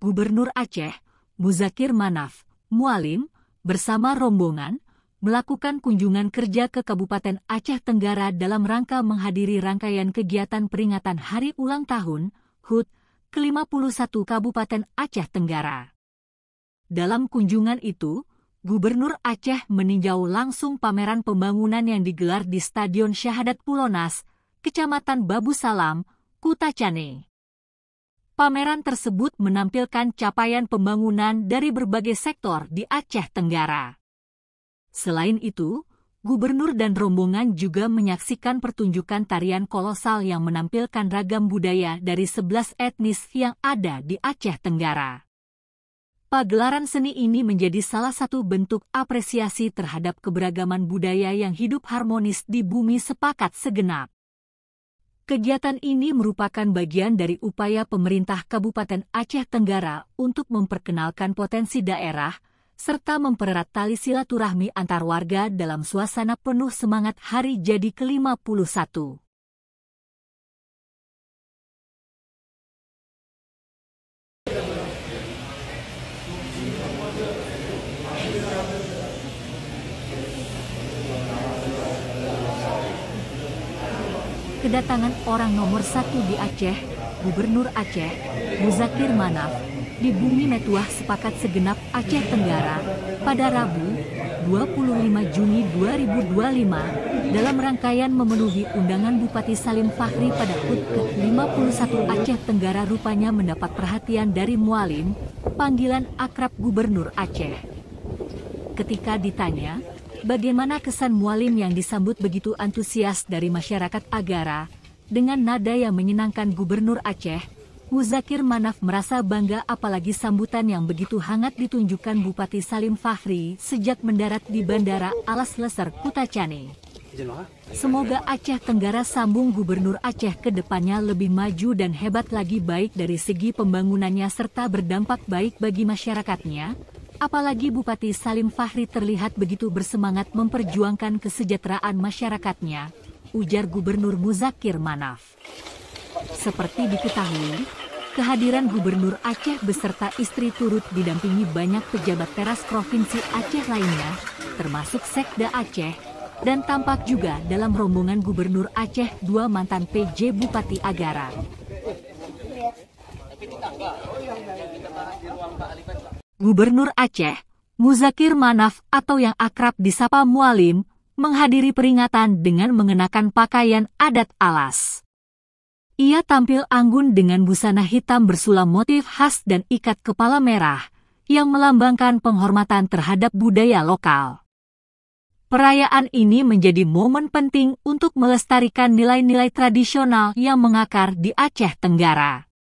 Gubernur Aceh, Muzakir Manaf, Mualim, bersama rombongan, melakukan kunjungan kerja ke Kabupaten Aceh Tenggara dalam rangka menghadiri rangkaian kegiatan peringatan Hari Ulang Tahun, HUT, ke-51 Kabupaten Aceh Tenggara. Dalam kunjungan itu, Gubernur Aceh meninjau langsung pameran pembangunan yang digelar di Stadion Syahadat Pulonas, Kecamatan Babu Salam, Kutacane. Pameran tersebut menampilkan capaian pembangunan dari berbagai sektor di Aceh Tenggara. Selain itu, Gubernur dan rombongan juga menyaksikan pertunjukan tarian kolosal yang menampilkan ragam budaya dari 11 etnis yang ada di Aceh Tenggara. Pagelaran seni ini menjadi salah satu bentuk apresiasi terhadap keberagaman budaya yang hidup harmonis di bumi sepakat segenap. Kegiatan ini merupakan bagian dari upaya pemerintah Kabupaten Aceh Tenggara untuk memperkenalkan potensi daerah, serta mempererat tali silaturahmi antar warga dalam suasana penuh semangat Hari Jadi ke-51. Kedatangan orang nomor 1 di Aceh, Gubernur Aceh, Muzakir Manaf, di bumi Metuah sepakat segenap Aceh Tenggara, pada Rabu, 25 Juni 2025, dalam rangkaian memenuhi undangan Bupati Salim Fakhri pada HUT ke-51 Aceh Tenggara rupanya mendapat perhatian dari Mualim, panggilan akrab Gubernur Aceh. Ketika ditanya, bagaimana kesan Mualim yang disambut begitu antusias dari masyarakat Agara, dengan nada yang menyenangkan Gubernur Aceh, Muzakir Manaf merasa bangga apalagi sambutan yang begitu hangat ditunjukkan Bupati Salim Fakhri sejak mendarat di Bandara Alas Leser Kutacane. Semoga Aceh Tenggara sambung Gubernur Aceh ke depannya lebih maju dan hebat lagi baik dari segi pembangunannya serta berdampak baik bagi masyarakatnya. Apalagi Bupati Salim Fakhri terlihat begitu bersemangat memperjuangkan kesejahteraan masyarakatnya, ujar Gubernur Muzakir Manaf. Seperti diketahui, kehadiran Gubernur Aceh beserta istri turut didampingi banyak pejabat teras Provinsi Aceh lainnya, termasuk Sekda Aceh, dan tampak juga dalam rombongan Gubernur Aceh 2 mantan PJ Bupati Agara. Gubernur Aceh, Muzakir Manaf atau yang akrab disapa Mualim, menghadiri peringatan dengan mengenakan pakaian adat Alas. Ia tampil anggun dengan busana hitam bersulam motif khas dan ikat kepala merah, yang melambangkan penghormatan terhadap budaya lokal. Perayaan ini menjadi momen penting untuk melestarikan nilai-nilai tradisional yang mengakar di Aceh Tenggara.